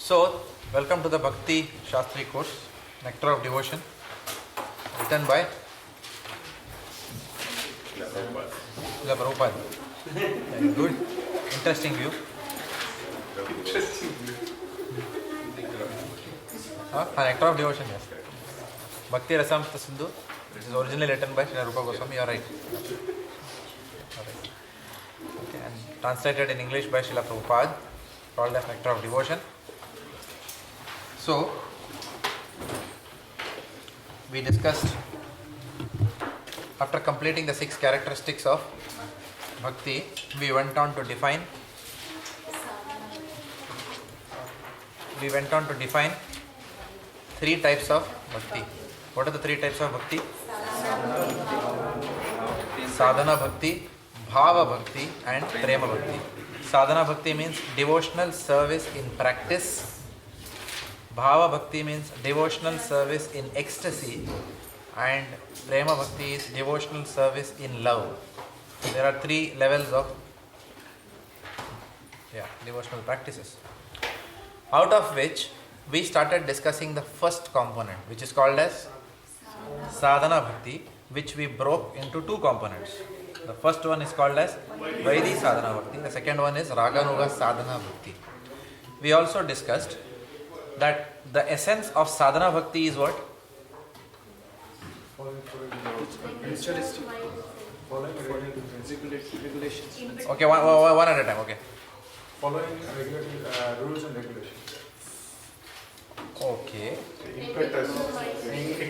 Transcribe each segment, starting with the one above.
So, welcome to the Bhakti Sastri course, Nectar of Devotion, written by Srila Prabhupada. Very good, interesting view. Nectar of Devotion, yes. Bhakti Rasamrita Sindhu, which is originally written by Srila Rupa Goswami, you are right. Okay, and translated in English by Srila Prabhupada, called as Nectar of Devotion. So, we discussed, after completing the 6 characteristics of Bhakti, we went on to define 3 types of Bhakti. What are the 3 types of Bhakti? Sadhana Bhakti, Bhava Bhakti and Prema Bhakti. Sadhana Bhakti means devotional service in practice. Bhava Bhakti means devotional service in ecstasy, and Prema Bhakti is devotional service in love. There are 3 levels of devotional practices, out of which we started discussing the first component, which is called as Sadhana Bhakti, which we broke into 2 components. The first one is called as Vaidhi Sadhana Bhakti, the second one is Raganuga Sadhana Bhakti. We also discussed that the essence of Sadhana Bhakti is what? Following regulations. Okay, one at a time, okay. Following rules and regulations. Okay.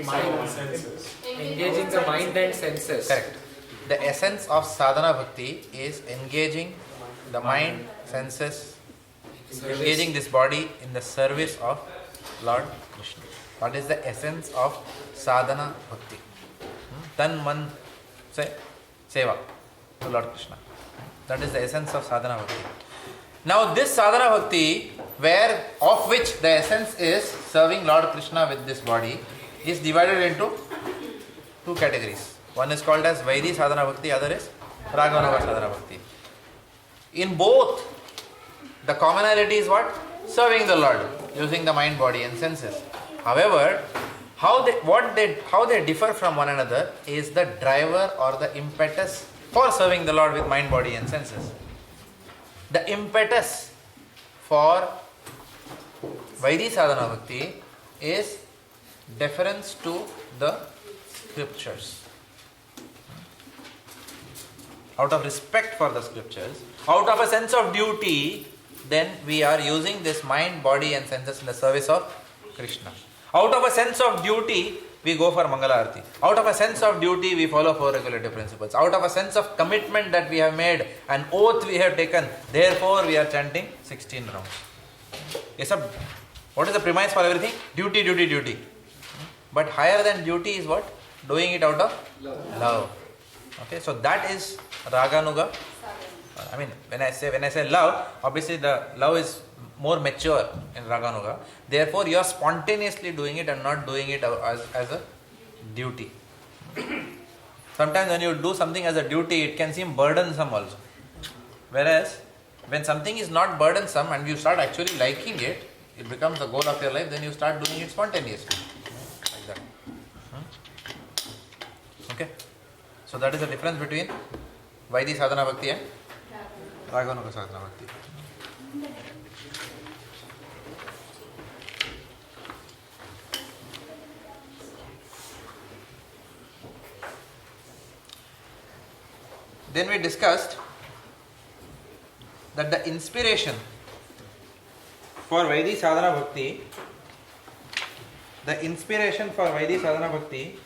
Mind and senses. Engaging the mind and senses. Correct. The essence of Sadhana Bhakti is engaging the mind, senses, engaging this body in the service of Lord Krishna. That is the essence of Sadhana Bhakti. Tan, man, seva to Lord Krishna. That is the essence of Sadhana Bhakti. Now this Sadhana Bhakti, of which the essence is serving Lord Krishna with this body, is divided into 2 categories. One is called as Vaidhi Sadhana Bhakti, other is Raganuga Sadhana Bhakti. In both, the commonality is what? Serving the Lord, using the mind, body and senses. However, how they differ from one another is the driver or the impetus for serving the Lord with mind, body and senses. The impetus for Vaidhi Sadhana Bhakti is deference to the scriptures. Out of respect for the scriptures, out of a sense of duty, then we are using this mind, body and senses in the service of Krishna. Out of a sense of duty, we go for Mangala Arati. Out of a sense of duty, we follow 4 regulative principles. Out of a sense of commitment that we have made, an oath we have taken, therefore we are chanting 16 rounds. Yes, sir. What is the premise for everything? Duty, duty, duty. But higher than duty is what? Doing it out of love. Okay, so that is Raganuga. I mean, when I say love, obviously the love is more mature in Raganuga. Therefore, you are spontaneously doing it and not doing it as a duty. Sometimes when you do something as a duty, it can seem burdensome also. Whereas, when something is not burdensome and you start actually liking it, it becomes the goal of your life, then you start doing it spontaneously. Like that. Okay? So that is the difference between Vaidhi Sadhana Bhakti and Raganuga Sadhana Bhakti. Then we discussed that the inspiration for Vaidhi Sadhana Bhakti,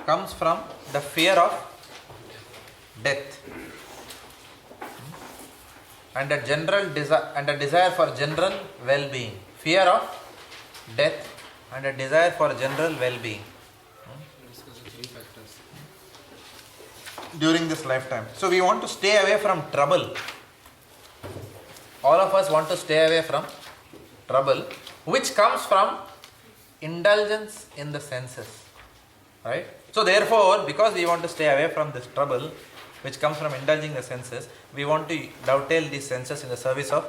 comes from the fear of death and a general desire for general well-being. Fear of death and a desire for general well-being during this lifetime. So we want to stay away from trouble. All of us want to stay away from trouble, which comes from indulgence in the senses. Right? So therefore, because we want to stay away from this trouble, which comes from indulging the senses, we want to dovetail these senses in the service of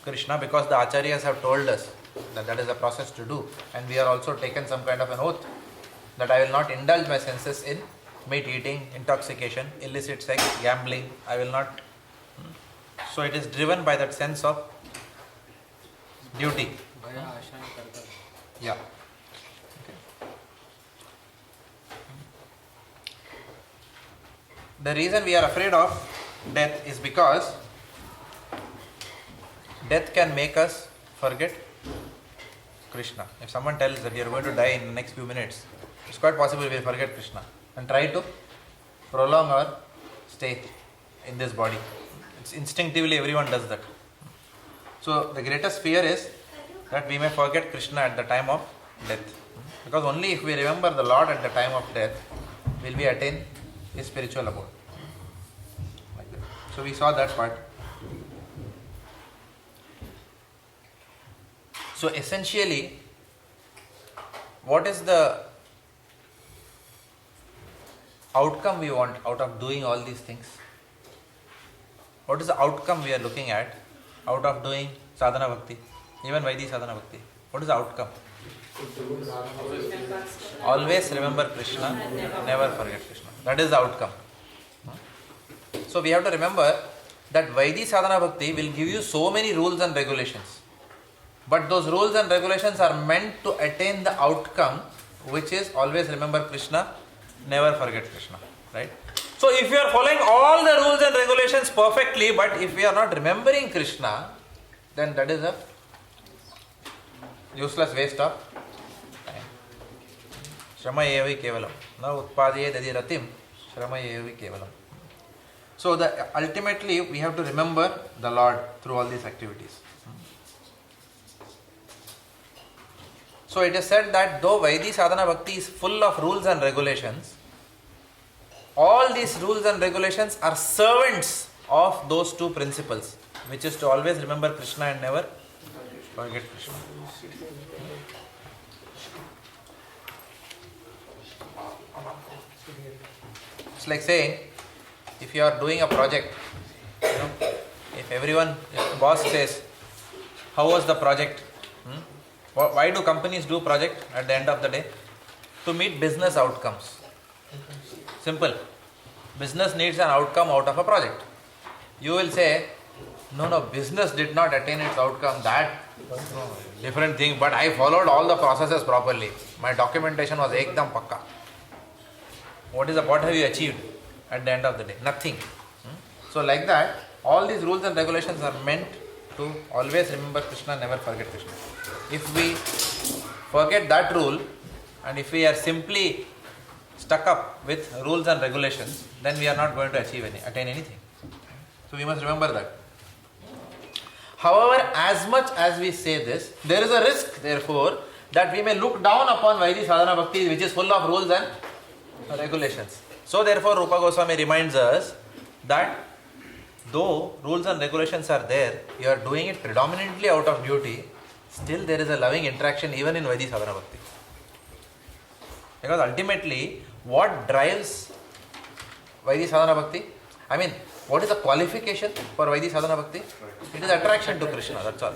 Krishna because the Acharyas have told us that that is a process to do, and we are also taken some kind of an oath that I will not indulge my senses in meat eating, intoxication, illicit sex, gambling. I will not. So it is driven by that sense of duty. Yeah. Okay. The reason we are afraid of death is because death can make us forget Krishna. If someone tells that you are going to die in the next few minutes, it's quite possible we will forget Krishna and try to prolong our stay in this body. It's instinctively everyone does that. So the greatest fear is that we may forget Krishna at the time of death. Because only if we remember the Lord at the time of death will we attain His spiritual abode. Like that. So we saw that part. So essentially, what is the outcome we want out of doing all these things? What is the outcome we are looking at out of doing sadhana bhakti? Even Vaidhi sadhana bhakti. What is the outcome? Always remember Krishna, never forget Krishna. That is the outcome. So we have to remember that Vaidhi sadhana bhakti will give you so many rules and regulations. But those rules and regulations are meant to attain the outcome, which is always remember Krishna, never forget Krishna. Right? So if you are following all the rules and regulations perfectly, but if we are not remembering Krishna, then that is a useless waste of time. Shrama evi kevalam. Na utpadiye dadi ratim. Shrama evi kevalam. So ultimately we have to remember the Lord through all these activities. So it is said that though Vaidhi sadhana bhakti is full of rules and regulations, all these rules and regulations are servants of those two principles, which is to always remember Krishna and never forget Krishna. It's like saying, if you are doing a project, if the boss says, how was the project? Why do companies do project at the end of the day? To meet business outcomes. Simple. Business needs an outcome out of a project. You will say, no, business did not attain its outcome. That different thing, but I followed all the processes properly. My documentation was ekdam pakka. What have you achieved at the end of the day? Nothing. So like that, all these rules and regulations are meant to always remember Krishna, never forget Krishna. If we forget that rule, and if we are simply stuck up with rules and regulations, then we are not going to attain anything. So we must remember that. However, as much as we say this, there is a risk, therefore, that we may look down upon Vaidhi sadhana bhakti, which is full of rules and regulations. So therefore, Rupa Goswami reminds us that though rules and regulations are there, you are doing it predominantly out of duty, still there is a loving interaction even in Vaidhi sadhana bhakti. Because ultimately, what drives Vaidhi sadhana bhakti? What is the qualification for Vaidhi sadhana bhakti? It is attraction to Krishna, that's all.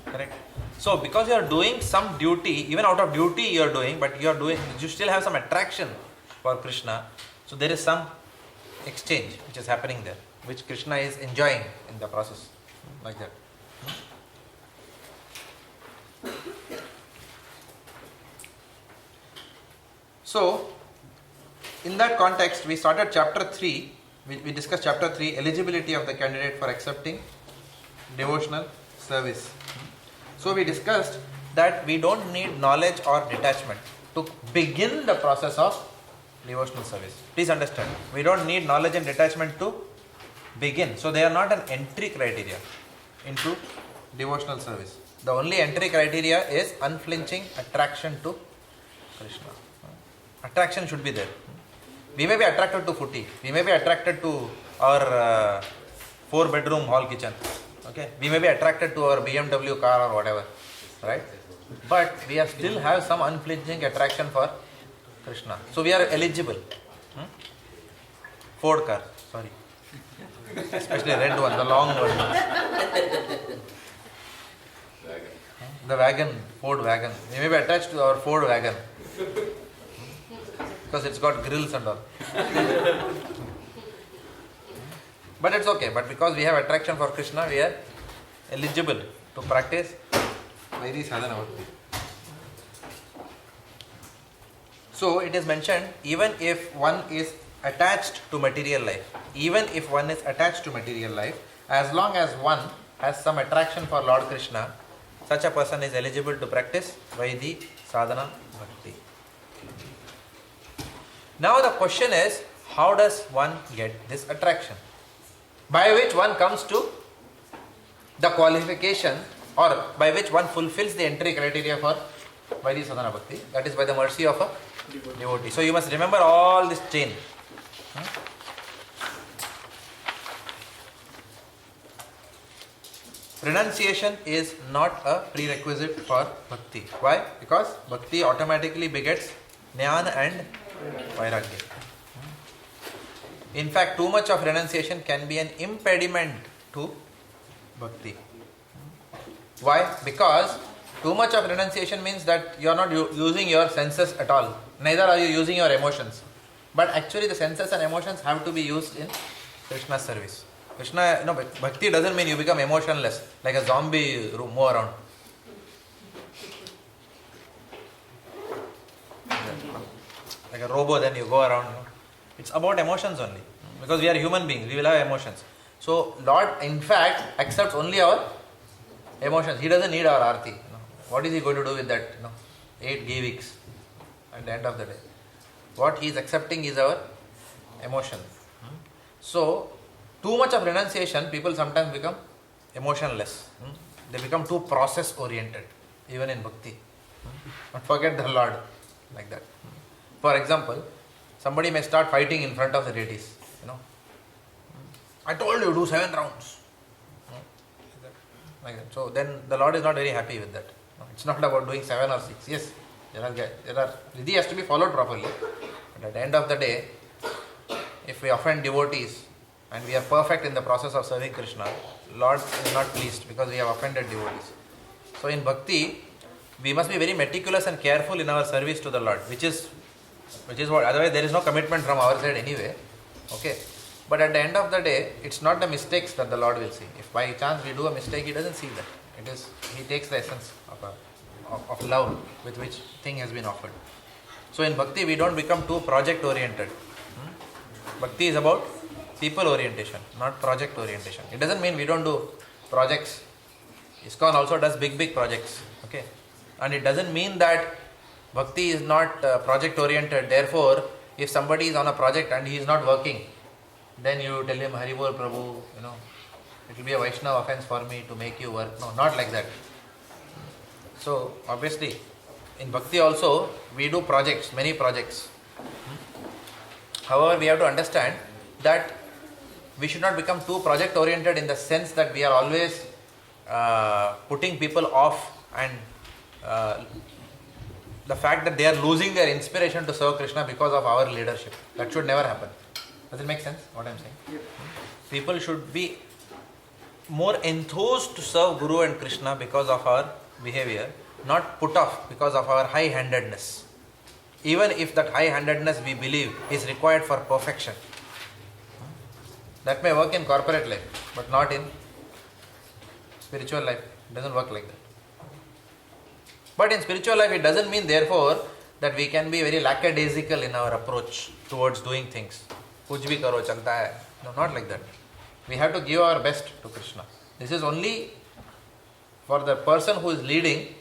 Correct? So because you are doing some duty, even out of duty you are doing, but you still have some attraction for Krishna. So there is some exchange which is happening there, which Krishna is enjoying in the process. Like that. So, in that context, we started chapter 3. We discussed chapter 3, eligibility of the candidate for accepting devotional service. So, we discussed that we don't need knowledge or detachment to begin the process of devotional service. Please understand, we don't need knowledge and detachment to begin. So, they are not an entry criteria into devotional service. The only entry criteria is unflinching attraction to Krishna. Attraction should be there. We may be attracted to footy. We may be attracted to our 4-bedroom hall kitchen. Okay, we may be attracted to our BMW car or whatever, right? But we still have some unflinching attraction for Krishna. So we are eligible. Ford car, sorry. Especially red one, the long one. The wagon, Ford wagon. We may be attached to our Ford wagon. Because it's got grills and all. But it's okay. But because we have attraction for Krishna, we are eligible to practice Vaidhi Sadhana Bhakti. So it is mentioned, even if one is attached to material life, as long as one has some attraction for Lord Krishna, such a person is eligible to practice Vaidhi Sadhana Bhakti. Now the question is, how does one get this attraction? By which one comes to the qualification, or by which one fulfills the entry criteria for Vaidhi Sadhana Bhakti. That is by the mercy of a devotee. So you must remember all this chain. Renunciation is not a prerequisite for Bhakti. Why? Because Bhakti automatically begets Jnana and Vairagya. In fact, too much of renunciation can be an impediment to Bhakti. Why? Because too much of renunciation means that you are not using your senses at all. Neither are you using your emotions. But actually the senses and emotions have to be used in Krishna's service. Bhakti doesn't mean you become emotionless, like a zombie move around. Like a robot, then you go around. It's about emotions only. Because we are human beings, we will have emotions. So Lord, in fact, accepts only our emotions. He doesn't need our arti. What is he going to do with that 8 ghee weeks at the end of the day? What he is accepting is our emotion. So, too much of renunciation, people sometimes become emotionless. They become too process oriented, even in bhakti. And forget the Lord, like that. For example, somebody may start fighting in front of the deities. I told you, do 7 rounds. Like that. So then the Lord is not very happy with that. It's not about doing 7 or 6. Yes, there are Vidhi has to be followed properly. But at the end of the day, if we offend devotees and we are perfect in the process of serving Krishna, Lord is not pleased because we have offended devotees. So in bhakti, we must be very meticulous and careful in our service to the Lord, which is what, otherwise there is no commitment from our side anyway. Okay. But at the end of the day, it's not the mistakes that the Lord will see. If by chance we do a mistake, He doesn't see that. He takes the essence of love with which thing has been offered. So in bhakti, we don't become too project oriented. Bhakti is about people orientation, not project orientation. It doesn't mean we don't do projects. ISKCON also does big projects. Okay, and it doesn't mean that bhakti is not project oriented. Therefore, if somebody is on a project and he is not working, then you tell him, Hari Bol Prabhu, it will be a Vaishnava offense for me to make you work. No, not like that. So, obviously, in bhakti also, we do projects, many projects. However, we have to understand that we should not become too project oriented in the sense that we are always putting people off and the fact that they are losing their inspiration to serve Krishna because of our leadership. That should never happen. Does it make sense what I am saying? Yeah. People should be more enthused to serve Guru and Krishna because of our behavior, not put off because of our high-handedness. Even if that high-handedness we believe is required for perfection. That may work in corporate life, but not in spiritual life. It doesn't work like that. But in spiritual life, it doesn't mean therefore that we can be very lackadaisical in our approach towards doing things. Kuch bhi karo, chalta hai. No, not like that. We have to give our best to Krishna. This is only for the person who is leading,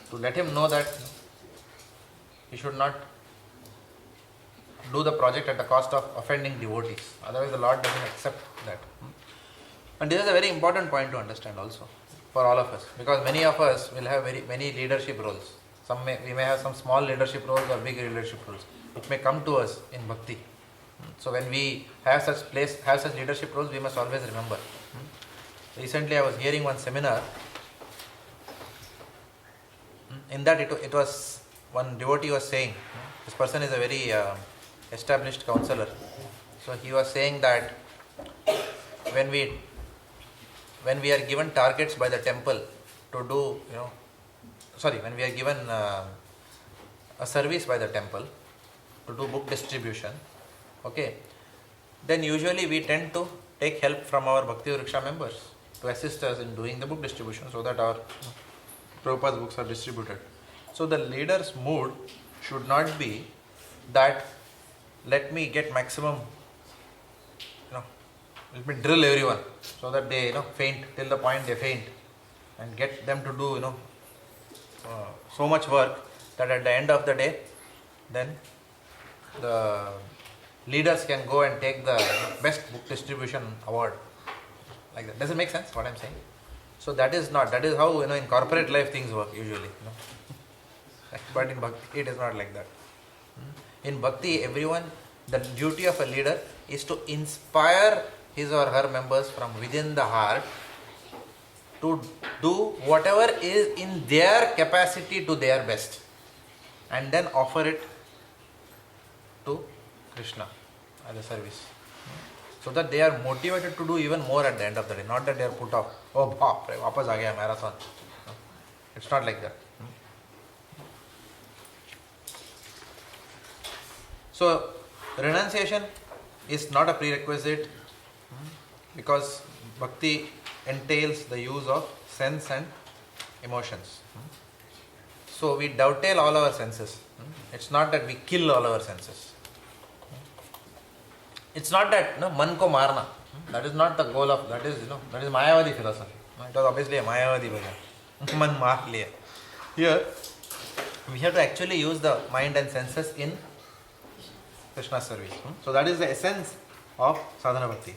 to let him know that he should not do the project at the cost of offending devotees. Otherwise the Lord doesn't accept that. And this is a very important point to understand also for all of us, because many of us will have many leadership roles. We may have some small leadership roles or big leadership roles. It may come to us in bhakti. So when we have such leadership roles, we must always remember. Recently I was hearing one seminar. In that it was, one devotee was saying, this person is a very established counselor. So he was saying that when we are given targets by the temple to do, when we are given a service by the temple to do book distribution, okay, then usually we tend to take help from our Bhakti Vriksha members to assist us in doing the book distribution so that our Prabhupada's books are distributed. So the leader's mood should not be that let me get maximum, let me drill everyone so that they faint till the point they faint, and get them to do so much work that at the end of the day then the leaders can go and take the best book distribution award. Like that. Does it make sense what I'm saying? So that is how in corporate life things work usually. But in Bhakti it is not like that. In Bhakti, the duty of a leader is to inspire his or her members from within the heart to do whatever is in their capacity to their best, and then offer it to Krishna as a service. So that they are motivated to do even more at the end of the day, not that they are put off. Oh, baap re, wapas aa gaya marathon. No. It's not like that. So, renunciation is not a prerequisite because Bhakti entails the use of sense and emotions. So, we dovetail all our senses. It's not that we kill all our senses. It's not that man ko marna. That is not the goal of that is Mayavadi philosophy. It was obviously a Mayavadi bhajan. Man maar liya. Here we have to actually use the mind and senses in Krishna service. So that is the essence of sadhana bhakti.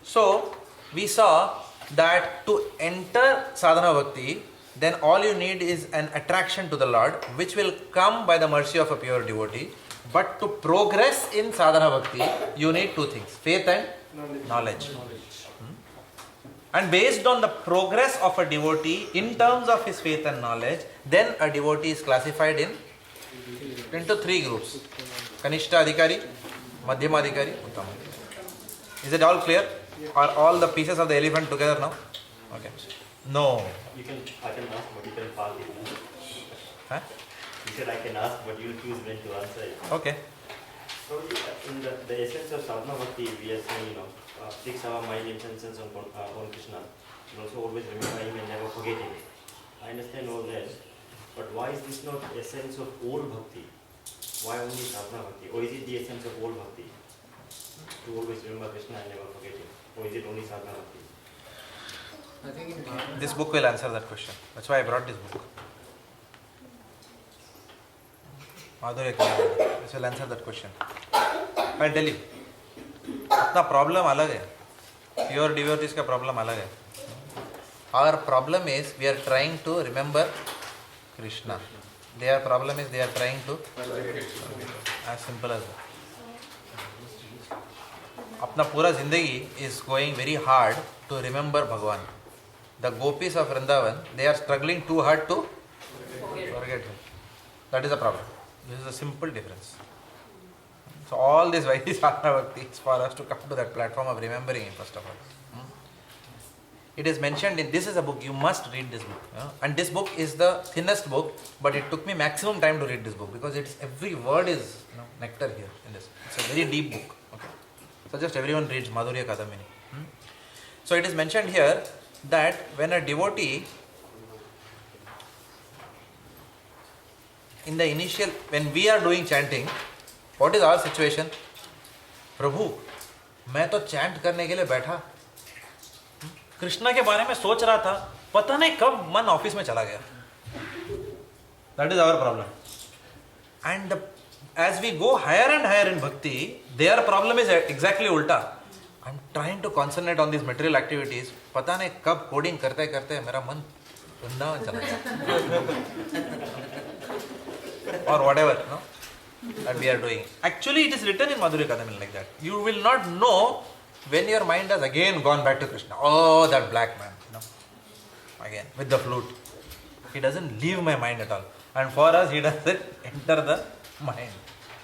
So we saw that to enter sadhana bhakti, then all you need is an attraction to the Lord, which will come by the mercy of a pure devotee. But to progress in sadhana bhakti, you need two things: faith and knowledge. And based on the progress of a devotee in terms of his faith and knowledge, then a devotee is classified into three groups: Kanishta Adhikari, Madhyama Adhikari, Uttama Adhikari. Is it all clear? Are all the pieces of the elephant together now? Okay. No. I can ask, but you can park it. Huh? You said I can ask, but you'll choose when to answer it. Okay. So in the essence of sadhana bhakti, we are saying, fix our mind intentions on Krishna, and also always remember him and never forget him. I understand all that, but why is this not the essence of all bhakti? Why only sadhana bhakti? Or is it the essence of all bhakti? To always remember Krishna and never forget him? Or is it only sadhana bhakti? I think in Gita, This book will answer that question. That's why I brought this book. This will answer that question. I'll tell you. अपना problem अलग है. Pure devotees का problem अलग है. Our problem is we are trying to remember Krishna. Their problem is they are trying to. As simple as that. अपना पूरा जिंदगी is going very hard to remember Bhagavan. The gopis of Vrindavan, they are struggling too hard to forget him. That is the problem. This is a simple difference. So all this Vaidhi sadhana bhakti is for us to come to that platform of remembering him first of all. It is mentioned in, this is a book, you must read this book. And this book is the thinnest book, but it took me maximum time to read this book because it's every word is nectar here in this. It's a very deep book. Okay. So just everyone reads Madhurya Kadamini. So it is mentioned here that when a devotee, in the initial, when we are doing chanting, what is our situation? प्रभु, मैं तो chant करने के लिए बैठा, कृष्णा के बारे में सोच रहा था, पता नहीं कब मन ऑफिस में चला गया. That is our problem. And as we go higher and higher in bhakti, their problem is exactly ulta. I'm trying to concentrate on these material activities. पता नहीं कब coding करते करते मेरा मन वृंदावन चला गया. Or whatever, that we are doing. Actually, it is written in Madhurya Kadamini like that. You will not know when your mind has again gone back to Krishna. Oh, that black man, again with the flute. He doesn't leave my mind at all. And for us, he doesn't enter the mind.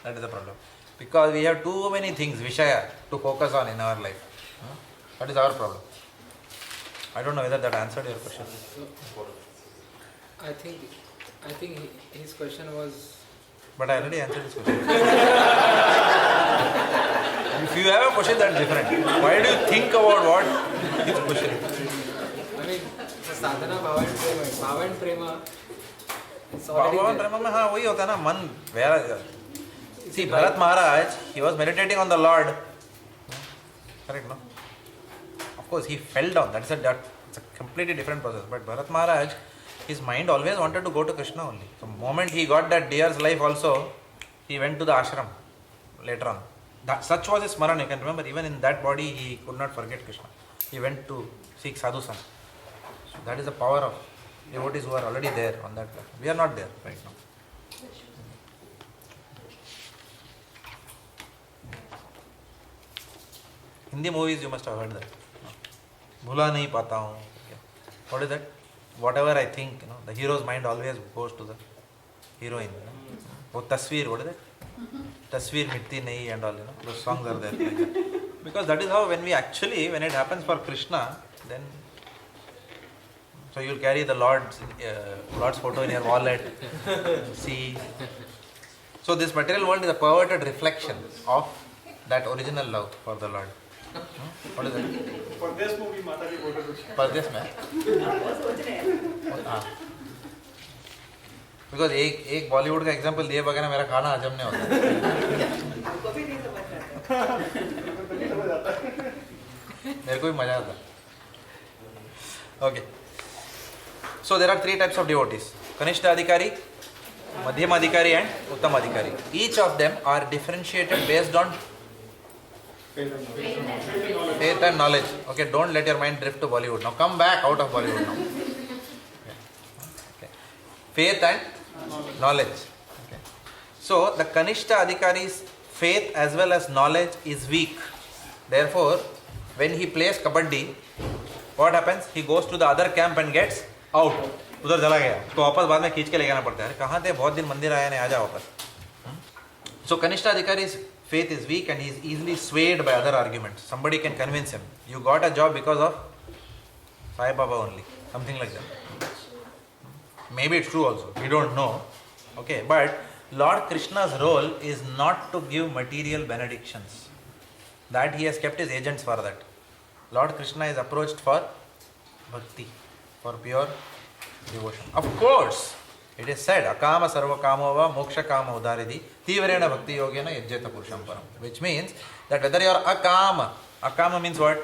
That is the problem. Because we have too many things, Vishaya, to focus on in our life. That is our problem. I don't know whether that answered your question. I think his question was. But I already answered this question. If you have a question, that's different. Why do you think about what his question is? I mean, sadhana bhava and prema. It's already Bhava and there. prema में हाँ वही होता है ना मन where see Bharat Maharaj, he was meditating on the Lord. Correct, no? Of course, he fell down. That's a completely different process. But Bharat Maharaj, his mind always wanted to go to Krishna only. So, the moment he got that deer's life also, he went to the ashram later on. Such was his smaran. You can remember, even in that body, he could not forget Krishna. He went to seek sadhu sang. So, that is the power of devotees who are already there on that level. We are not there right now. Hindi movies, you must have heard that. Bhula nahi pata hu. What is that? Whatever I think, the hero's mind always goes to the heroine. Oh, tasveer, what is that? Tasveer mitti nahi and all, those songs are there. Like that. Because that is how when it happens for Krishna, then so you will carry the Lord's photo in your wallet, see. So this material world is a perverted reflection of that original love for the Lord. What is that? परदेश movie माता जी photo कुछ परदेश में हाँ because एक बॉलीवुड का example दिए बगैर मेरा खाना हजम नहीं होता मेरे को भी मजा आता okay so there are 3 types of devotees कनिष्ठ अधिकारी मध्यम अधिकारी and उत्तम अधिकारी each of them are differentiated based on faith and knowledge. Okay, don't let your mind drift to Bollywood. Now come back out of Bollywood now. Okay. Faith and knowledge. Okay. So the Kanishta Adhikari's faith as well as knowledge is weak. Therefore, when he plays kabaddi, what happens? He goes to the other camp and gets out. उधर चला गया तो वापस बाद में खींच के ले जाना पड़ता है कहाँ थे बहुत दिन मंदिर आया नहीं आ जा वापस So Kanishta Adhikari's faith is weak and he is easily swayed by other arguments. Somebody can convince him. You got a job because of Sai Baba only. Something like that. Maybe it's true also. We don't know. Okay, but Lord Krishna's role is not to give material benedictions. That he has kept his agents for that. Lord Krishna is approached for bhakti, for pure devotion. Of course, it is said, akama sarva kamova moksha kama udaridhi tivrena bhakti yogena yajjeta purusham param. Which means that whether you are akama means what?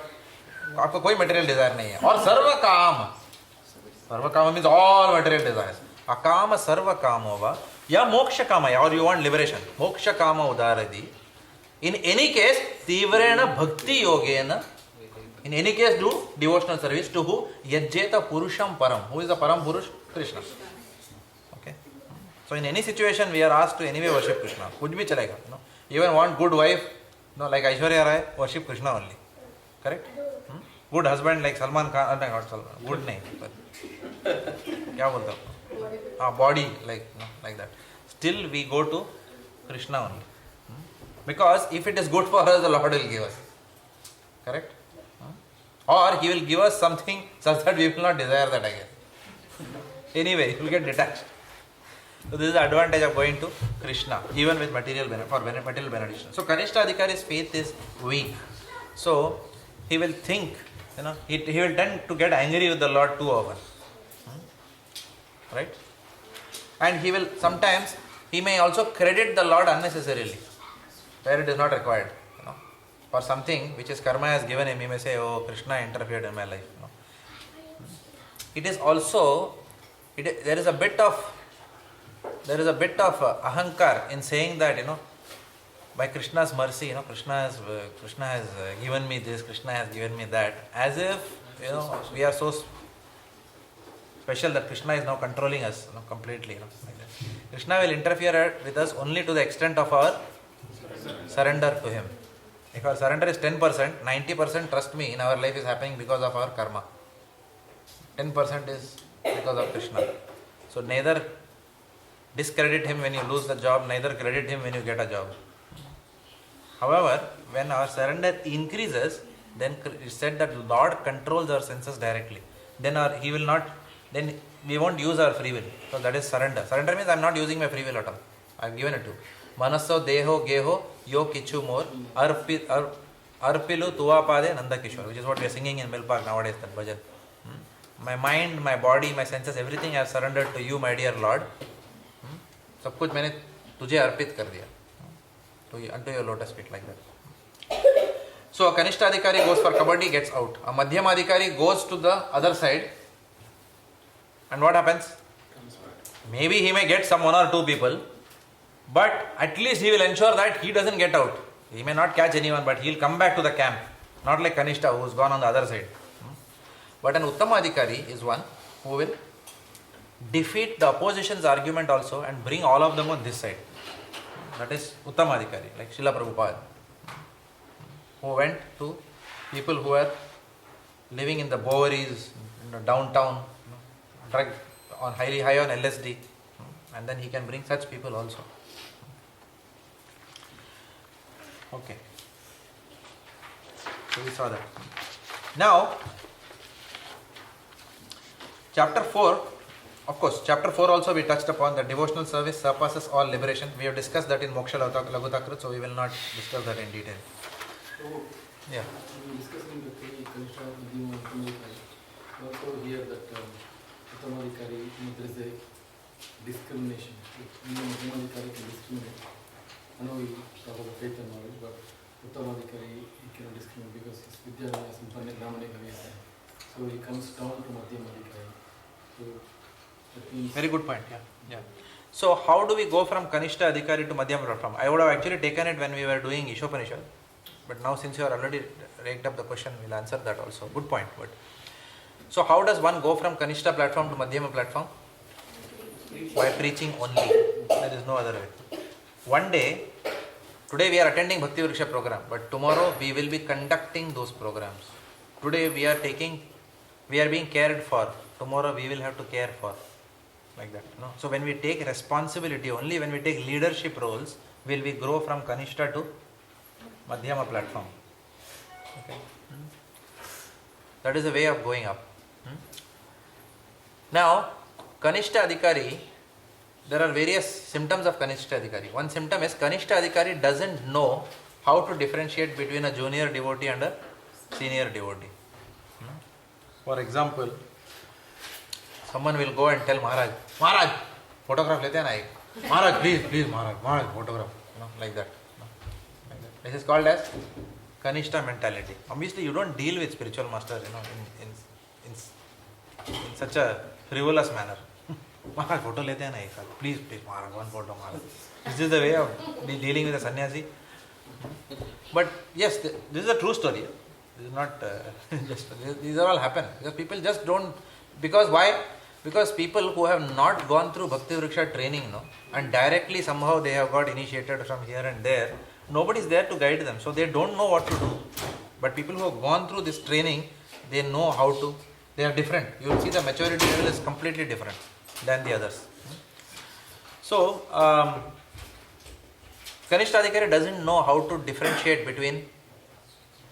आपको कोई material desire नहीं है और सर्व काम means all material desires. Akama sarva kamova या मोक्ष कामा or you want liberation. मोक्ष कामा उदारधि. In any case, tivrena bhakti yogena. In any case, do devotional service to who? Yajjeta purusham param. Who is the param purush? Krishna. Okay. So in any situation, we are asked to anyway worship Krishna. Kuch bhi chalega. Even want good wife, like Aishwarya Rai, worship Krishna only. Correct? Good husband like Salman Khan. Not Salman. Good nahi. क्या बोलता हूँ? Body like that. Still we go to Krishna only. Because if it is good for us, the Lord will give us. Correct? Or he will give us something such that we will not desire that again. Anyway, you will get detached. So this is the advantage of going to Krishna, even with material benediction. So Kanishta Adhikari's faith is weak. So he will think, he will tend to get angry with the Lord too often. Right? And he will sometimes, he may also credit the Lord unnecessarily, where it is not required. For something which his karma has given him, he may say, oh, Krishna interfered in my life. It is also, there is a bit of ahankar in saying that, by Krishna's mercy, Krishna has given me this, Krishna has given me that, as if, we are so special that Krishna is now controlling us, completely. Like that. Krishna will interfere with us only to the extent of our surrender to him. If our surrender is 10%, 90%, trust me, in our life is happening because of our karma. 10% is because of Krishna. So neither discredit him when you lose the job, neither credit him when you get a job. However, when our surrender increases, then it's said that Lord controls our senses directly. Then he will not then we won't use our free will. So that is surrender. Surrender means I am not using my free will at all. I have given it to. Manaso deho geho yo kichu more arpilu tuapade nanda kishore, which is what we are singing in Mill Park nowadays, that bhajan. My mind, my body, my senses, everything I have surrendered to you, my dear Lord. सब कुछ मैंने तुझे अर्पित कर दिया, unto your lotus feet, like that. So a Kanishta Adhikari goes for Kabaddi, gets out. A Madhyama Adhikari goes to the other side, and what happens? Maybe he may get some 1 or 2 people, but at least he will ensure that he doesn't get out. He may not catch anyone, but he will come back to the camp. Not like Kanishta, who has gone on the other side. But an Uttama Adhikari is one who will defeat the opposition's argument also and bring all of them on this side. That is Uttama Adhikari, like Srila Prabhupada, who went to people who were living in the Boweries, downtown, drug on high on LSD, and then he can bring such people also. Okay. So we saw that. Now, chapter 4, of course, chapter 4 also we touched upon that devotional service surpasses all liberation. We have discussed that in Moksha Laghutakrit, so we will not discuss that in detail. So, Yeah. we discussing the Kanishta Madhyama Adhikari. Also here that Uttama Adhikari, there is a discrimination. Madhyama Adhikari can discriminate. I know we talk about faith and knowledge, but Uttama Adhikari he cannot discriminate because his Vidya Sampanna Gnamane Kavya. So he comes down to Madhyama Adhikari. So that means Very good point. Yeah. So how do we go from Kanishta Adhikari to Madhyama platform? I would have actually taken it when we were doing Isopanisad, but now since you are already raked up the question, we'll answer that also. Good point. But so how does one go from Kanishta platform to Madhyama platform? By preaching only. There is no other way. One day, today we are attending Bhakti Vriksha program, but tomorrow we will be conducting those programs. Today we are being cared for. Tomorrow we will have to care for. Like that. No? So when we take responsibility, only when we take leadership roles, will we grow from Kanishta to Madhyama platform. Okay. That is a way of going up. Now, Kanishta Adhikari, there are various symptoms of Kanishta Adhikari. One symptom is Kanishta Adhikari doesn't know how to differentiate between a junior devotee and a senior devotee. For example, someone will go and tell Maharaj, photograph lete na ek. Maharaj, please, Maharaj, photograph. Like that. This is called as Kanishta mentality. Obviously, you don't deal with spiritual masters, in such a frivolous manner. Maharaj, photo lete hai na ek. Please, Maharaj, one photo, Maharaj. This is the way of dealing with a sannyasi. But yes, this is a true story. This is not these are all happen. Because people just don't. Because why? Because people who have not gone through Bhakti Vriksha training, and directly somehow they have got initiated from here and there, nobody is there to guide them. So they don't know what to do. But people who have gone through this training, they know how to. They are different. You will see the maturity level is completely different than the others. So, Kanishta Adhikari doesn't know how to differentiate between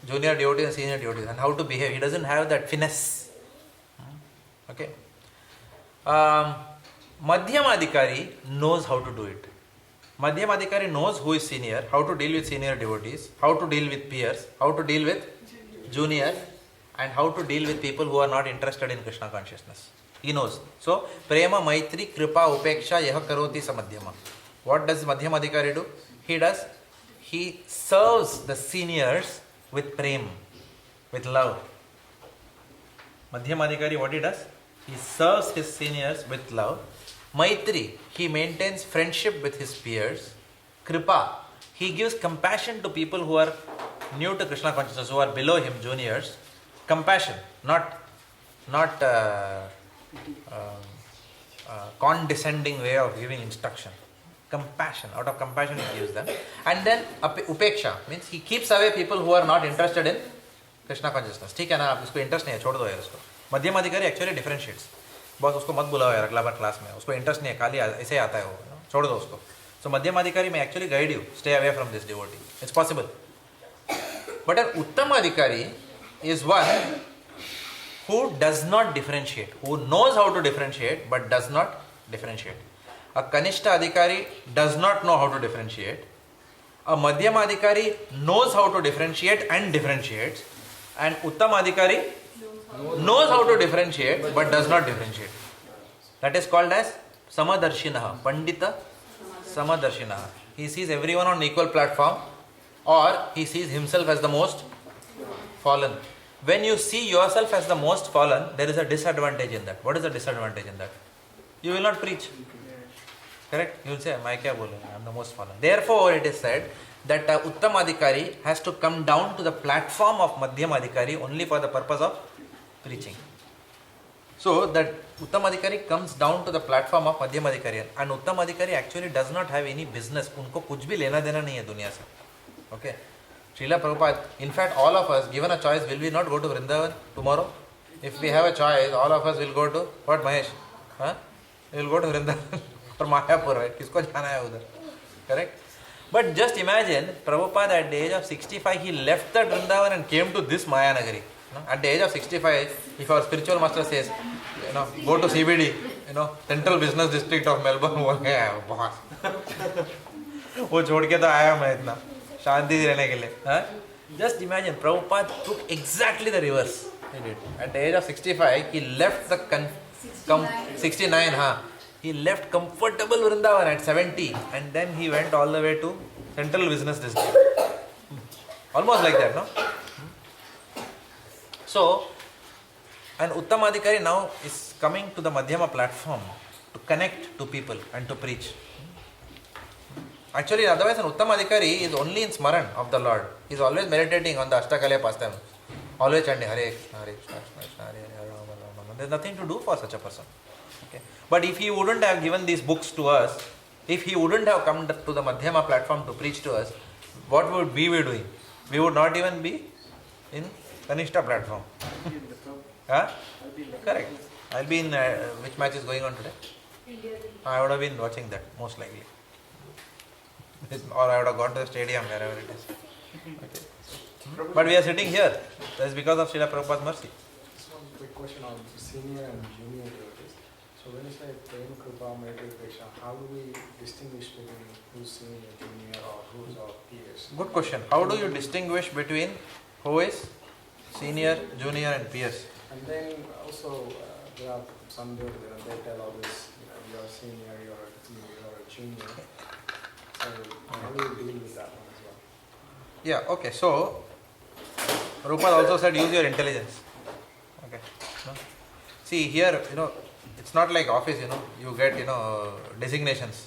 junior devotees and senior devotees and how to behave. He doesn't have that finesse. Okay. Madhyama Adhikari knows how to do it. Madhyama Adhikari knows who is senior, how to deal with senior devotees, how to deal with peers, how to deal with juniors, and how to deal with people who are not interested in Krishna consciousness. He knows. So, Prema, Maitri, Kripa, Upeksha, Yaha Karoti Sa Madhyama. What does Madhyama Adhikari do? He serves the seniors with prem, with love. Madhyama Adhikari, what he does? He serves his seniors with love. Maitri, he maintains friendship with his peers. Kripa, he gives compassion to people who are new to Krishna consciousness, who are below him, juniors. Compassion, not condescending way of giving instruction. Compassion, out of compassion he gives them. And then upeksha, means he keeps away people who are not interested in Krishna consciousness. ठीक है ना, आप इसको interest नहीं है, छोड़ दो यार उसको. मध्यम अधिकारी एक्चुअली डिफरेंशिएट्स. बॉस उसको मत बुलाओ यार अगला बार क्लास में, उसको इंटरेस्ट नहीं है, खाली ऐसे ही आता है वो, छोड़ दो उसको. So मध्यम अधिकारी may actually guide you, stay away from this devotee. It's possible. But an Uttama Adhikari is one who does not differentiate, who knows how to differentiate but does not differentiate. A Kanishta Adhikari does not know how to differentiate. A Madhyama Adhikari knows how to differentiate and differentiates. And Uttama Adhikari knows how to differentiate but does not differentiate. That is called as Samadarshinaha, Pandita Samadarshinaha. He sees everyone on equal platform, or he sees himself as the most fallen. When you see yourself as the most fallen, there is a disadvantage in that. What is the disadvantage in that? You will not preach. Correct? You will say, I am the most fallen. Therefore, it is said that Uttama Adhikari has to come down to the platform of Madhyama Adhikari only for the purpose of preaching. So that Uttama Adhikari comes down to the platform of Madhyama Adhikari, and Uttama Adhikari actually does not have any business. उनको कुछ भी लेना देना नहीं है दुनिया से. Okay. Srila Prabhupada, in fact, all of us, given a choice, will we not go to Vrindavan tomorrow? If we have a choice, all of us will go to, what Mahesh? Huh? We will go to Vrindavan or Mayapur, right? किसको जाना है उधर? Correct? But just imagine, Prabhupada at the age of 65, he left that Vrindavan and came to this Maya Nagari. At the age of 65, if our spiritual master says, go to CBD, Central Business District of Melbourne, boss. वो छोड़ के तो आया मैं इतना शांति से रहने के लिए. Just imagine, Prabhupada took exactly the reverse. He did. At the age of 65, he left the 69. He left comfortable Vrindavan at 70, and then he went all the way to Central Business District. Almost like that, no? So, an Uttama Adhikari now is coming to the Madhyama platform to connect to people and to preach. Actually, otherwise, an Uttama Adhikari is only in Smaran of the Lord. He is always meditating on the Ashtakalaya pastime. Always chanting Hare Krishna, Hare Krishna, Hare Hare, Rama Rama. There is nothing to do for such a person. Okay. But if he wouldn't have given these books to us, if he wouldn't have come to the Madhyama platform to preach to us, what would we be doing? We would not even be in Kanishta platform. Huh? Correct. I'll be in, which match is going on today? I would have been watching that, most likely. Or I would have gone to the stadium, wherever it is. Okay. But we are sitting here. That's because of Srila Prabhupada's mercy. One quick question on senior and junior devotees. So when you say Prem Kripa Meditation, how do we distinguish between who's senior, junior, or who's our peers? Good question. How do you distinguish between who is senior, junior and peers? And then also there are some devotees, they tell always, you're a senior, you're a junior. So how do you deal with that one as well? Yeah, okay. So, Prabhupada also said use your intelligence. Okay. No? See here, it's not like office, you get, designations.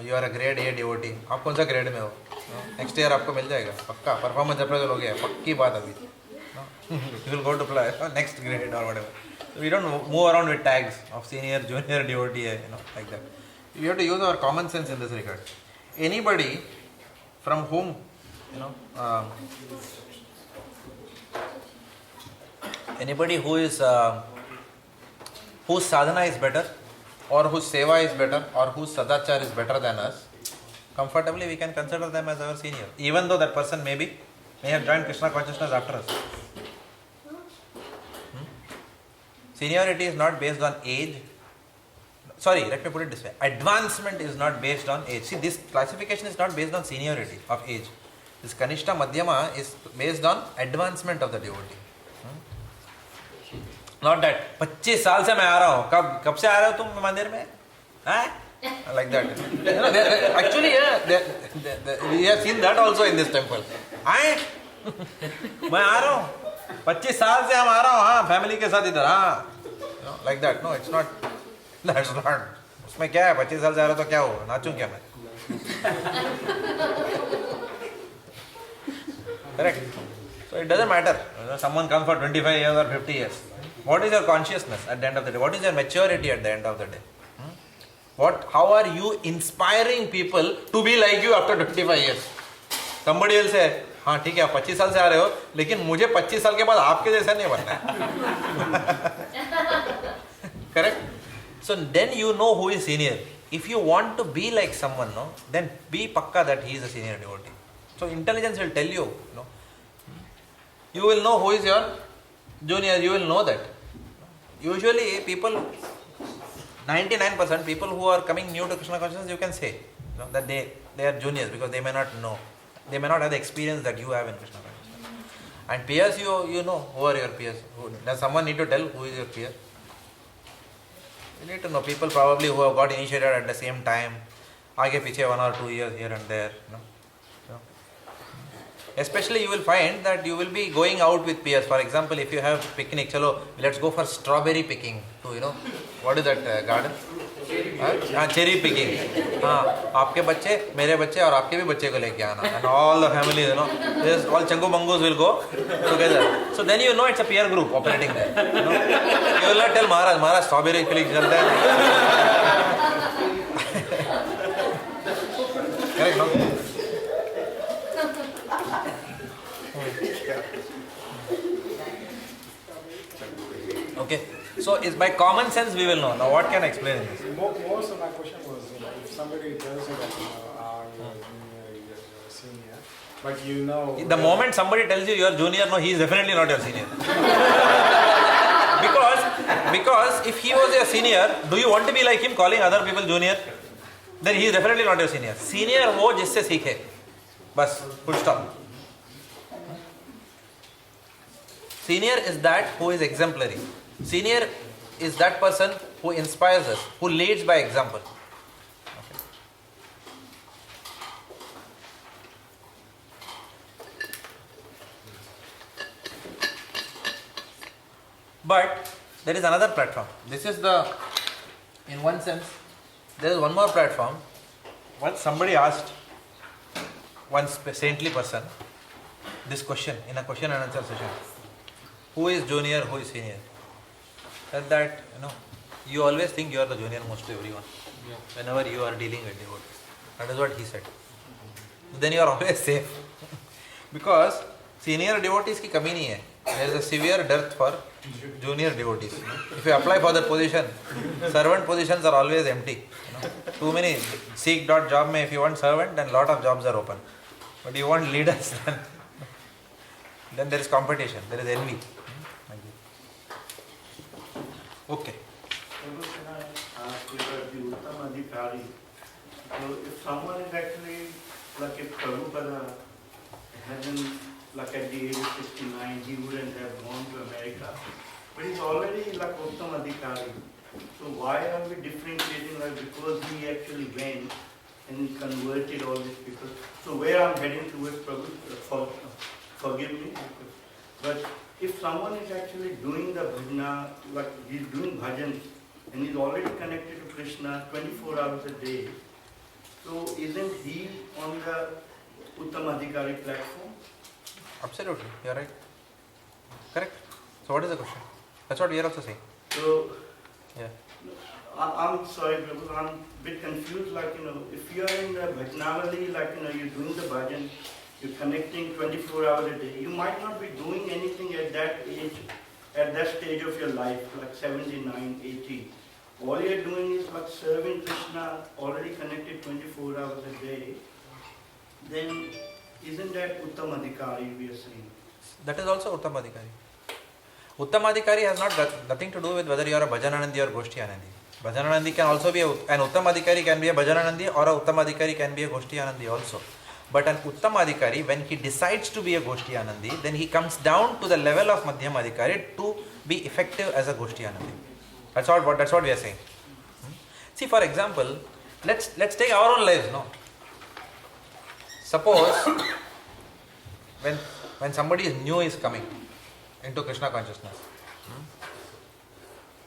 You are a grade A devotee. आप कौन सा grade में हो? Next year आपको मिल जाएगा. पक्का. Performance appraisal हो गया. पक्की बात अभी. You will go to apply next grade or whatever. So we don't move around with tags of senior, junior devotee, like that. You have to use our common sense in this regard. Anybody from whom, anybody who is whose sadhana is better, or whose seva is better, or whose sadachar is better than us, comfortably we can consider them as our senior, even though that person may have joined Krishna Consciousness after us. Seniority is not based on age. Sorry, let me put it this way. Advancement is not based on age. See, this classification is not based on seniority of age. This Kanishta Madhyama is based on advancement of the devotee. Not that 25 साल से मैं आ रहा हूँ. कब से आ रहे हो तुम मंदिर में? Like that. Actually, we have seen that also in this temple. मैं आ रहा हूँ. 25 साल से हम आ रहा हूँ. हाँ, family के साथ इधर. Like that. No, it's not. That's not. उसमें क्या है? 25 साल से आ रहा तो क्या हो? नाचूं क्या मैं? Correct. So it doesn't matter. Someone comes for 25 years or 50 years. What is your consciousness at the end of the day? What is your maturity at the end of the day? How are you inspiring people to be like you after 25 years? Somebody will say, हाँ ठीक है आप 25 साल से आ रहे हो, लेकिन मुझे 25 साल के बाद आपके जैसा नहीं बनना है. Correct? So then you know who is senior. If you want to be like someone, then be pakka that he is a senior devotee. So intelligence will tell you, you will know who is your junior, you will know that. Usually people, 99% people who are coming new to Krishna consciousness, you can say that they are juniors because they may not know. They may not have the experience that you have in Krishna consciousness. And peers, you know who are your peers. Does someone need to tell who is your peer? You need to know people probably who have got initiated at the same time. Aage piche 1 or 2 years here and there. Especially you will find that you will be going out with peers. For example, if you have picnic, chalo, let's go for strawberry picking. To, what is that garden? Cherry picking. आपके बच्चे, मेरे बच्चे और आपके भी बच्चे को लेके आना. And all the family, this all changu mangus will go together. So then you know it's a peer group operating there. You will not tell Maharaj, strawberry picking चलता है. Correct, no? Okay, so it's by common sense we will know. Now what can I explain in this? Most of my question was, if somebody tells you that you're junior, you're senior, but you know... The moment somebody tells you you're junior, no, he is definitely not your senior. because if he was your senior, do you want to be like him calling other people junior? Then he is definitely not your senior. Senior wo jisse seekhe. Bas, full stop. Senior is that who is exemplary. Senior is that person who inspires us, who leads by example. Okay. But there is another platform. This is in one sense, there is one more platform. Once somebody asked one saintly person this question in a question and answer session. Who is junior, who is senior? That you always think you are the junior most to everyone. Yeah. Whenever you are dealing with devotees. That is what he said. Then you are always safe. Because senior devotees ki kami nahi hai. There is a severe dearth for junior devotees. If you apply for that position, servant positions are always empty. Too many seek.job mein, if you want servant, then lot of jobs are open. But you want leaders, then there is competition, there is envy. Okay. Can I ask you about the Uttamadhikari? So if someone is actually, like if Prabhupada hasn't, like at the age of 69, he wouldn't have gone to America. But he's already like Uttamadhikari. So why are we differentiating, like because he actually went and converted all these people? So where I'm heading towards, Prabhu, forgive me, but if someone is actually doing the bhajana, like he's doing bhajan, and he's already connected to Krishna 24 hours a day, so isn't he on the Uttamadhikari platform? Absolutely, you are right. Correct. So what is the question? That's what we are also saying. So, yeah. I'm sorry, Prabhu, I'm a bit confused, like, if you are in the bhajanavali, like, you're doing the bhajan, you're connecting 24 hours a day. You might not be doing anything at that age, at that stage of your life, like 79, 80. All you're doing is like serving Krishna, already connected 24 hours a day. Then isn't that Uttamadhikari we are saying? That is also Uttamadhikari. Uttamadhikari has nothing to do with whether you are a Bhajananandi or Goshtiyanandi. Bhajananandi can also be an Uttamadhikari can be a Bhajananandi, or a Uttamadhikari can be a Goshtiyanandi also. But an Uttamadhikari, when he decides to be a Goshtiyanandi, then he comes down to the level of Madhyamadhikari to be effective as a Goshtiyanandi. That's what we are saying. See, for example, let's take our own lives, no? Suppose when somebody new is coming into Krishna consciousness,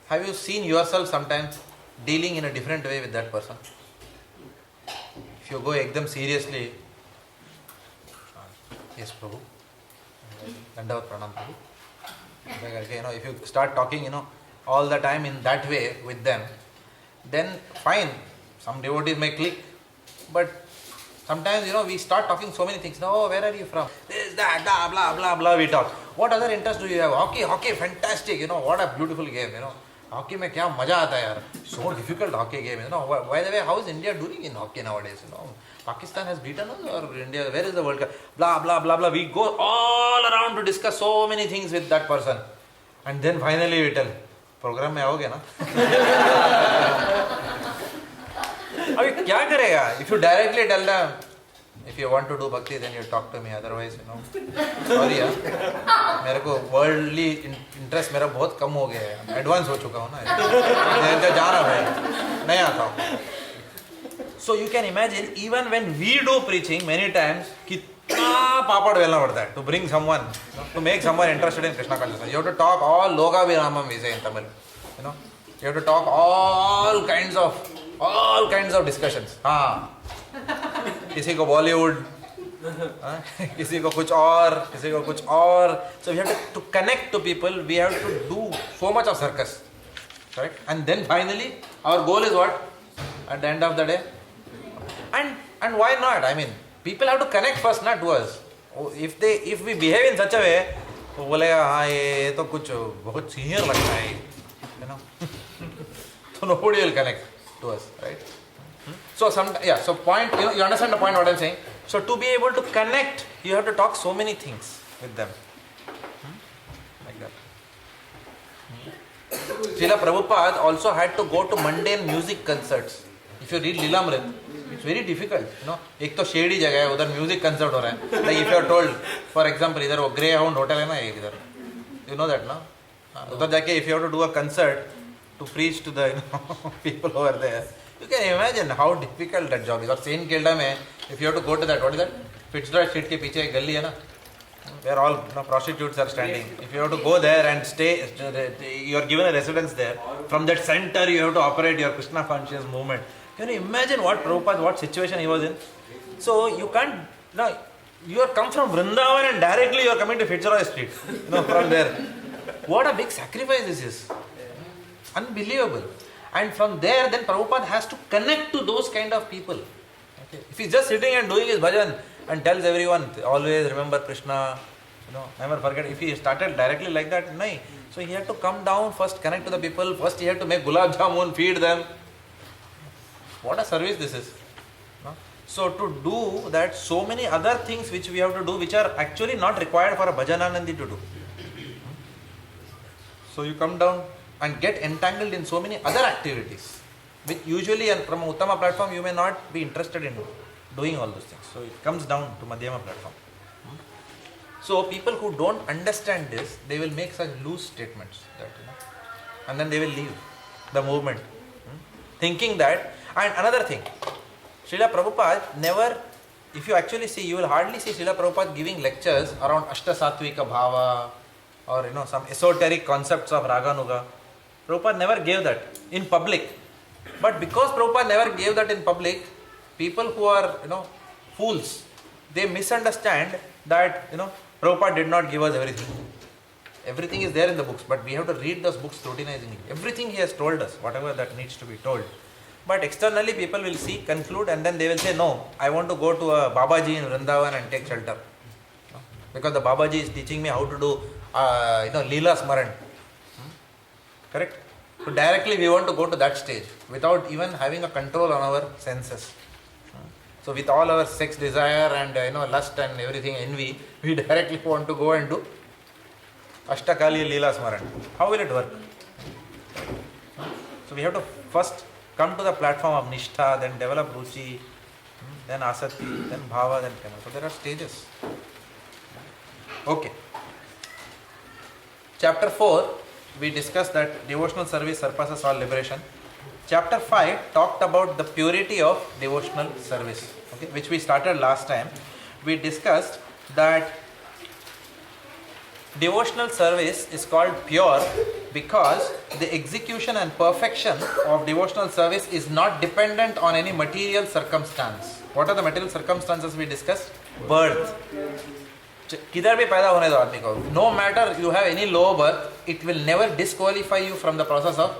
have you seen yourself sometimes dealing in a different way with that person? If you go ekdam seriously, yes, Prabhu, Dandavat Pranam Prabhu. If you start talking, all the time in that way with them, then fine, some devotees may click, but sometimes, we start talking so many things. No, where are you from? This, that, blah, blah, blah, blah, we talk. What other interest do you have? Hockey, fantastic, what a beautiful game, Hockey mein kya maja aata hai yaar. So difficult hockey game, By the way, how is India doing in hockey nowadays, Pakistan has beaten us, or India, where is the World Cup? Blah, blah, blah, blah. We go all around to discuss so many things with that person. And then finally we tell, program में आओगे ना? अभी क्या करेगा? If you directly tell them, if you want to do bhakti, then you talk to me. Otherwise, sorry यार, मेरे को worldly interest मेरा बहुत कम हो गया है. Advance हो चुका हूँ ना. मैं जा रहा भाई, नहीं आता हूँ. So you can imagine, even when we do preaching, many times कितना पापड़ बेलना पड़ता है to bring someone, to make someone interested in Krishna consciousness. You have to talk all loga viramam we say in Tamil. You have to talk all kinds of discussions. हाँ, किसी को Bollywood, किसी को कुछ और. So we have to connect to people. We have to do so much of circus, right? And then finally, our goal is what? At the end of the day. And why not? I mean, people have to connect first, not to us. If we behave in such a way, तो बोलेगा हाँ ये तो कुछ बहुत senior लगता है, So nobody will connect to us, right? So so point, you understand the point what I'm saying? So to be able to connect, you have to talk so many things with them, like that. Srila Prabhupada also had to go to mundane music concerts. If you read Lilamrit, it's very difficult. एक तो shady जगह है, उधर music concert हो रहा है. Like if you are told, for example, इधर वो Greyhound hotel है ना एक इधर, you know that, no? उधर जाके if you have to do a concert to preach to the people over there, you can imagine how difficult that job is. और Saint Kilda में, if you have to go to that, what is that? Fitzroy Street के पीछे एक गली है ना, where all prostitutes are standing. If you have to go there and stay, you are given a residence there. From that center, you have to operate your Krishna conscious movement. Can you imagine what situation he was in? So you can't, you are come from Vrindavan and directly you are coming to Fitzroy Street, from there. What a big sacrifice this is. Unbelievable. And from there, then Prabhupada has to connect to those kind of people. Okay. If he's just sitting and doing his bhajan and tells everyone, always remember Krishna, never forget. If he started directly like that, no. So he had to come down, first connect to the people, first he had to make gulab jamun, feed them. What a service this is. So to do that, so many other things which we have to do, which are actually not required for a bhajananandi to do. So you come down and get entangled in so many other activities, which usually from a Uttama platform you may not be interested in doing all those things. So it comes down to Madhyama platform. So people who don't understand this, they will make such loose statements that, and then they will leave the movement, thinking that. And another thing, Srila Prabhupada never, if you actually see, you will hardly see Srila Prabhupada giving lectures around Ashtasattvika Bhava or some esoteric concepts of Raganuga. Prabhupada never gave that in public. But because Prabhupada never gave that in public, people who are fools, they misunderstand that Prabhupada did not give us everything. Everything is there in the books, but we have to read those books scrutinizingly. Everything he has told us, whatever that needs to be told. But externally people will see, conclude, and then they will say, no, I want to go to a Babaji in Vrindavan and take shelter. Because the Babaji is teaching me how to do Leela Smaran. Correct? So directly we want to go to that stage without even having a control on our senses. So with all our sex desire and lust and everything, envy, we directly want to go and do Ashtakali Leela Smaran. How will it work? So we have to first come to the platform of Nishtha, then develop Ruchi, then Asati, then Bhava, then Prema. So there are stages. Okay. Chapter 4, we discussed that devotional service surpasses all liberation. Chapter 5 talked about the purity of devotional service, which we started last time. We discussed that devotional service is called pure because the execution and perfection of devotional service is not dependent on any material circumstance. What are the material circumstances we discussed? Birth. किधर भी पैदा होने दो आदमी को. No matter you have any low birth, it will never disqualify you from the process of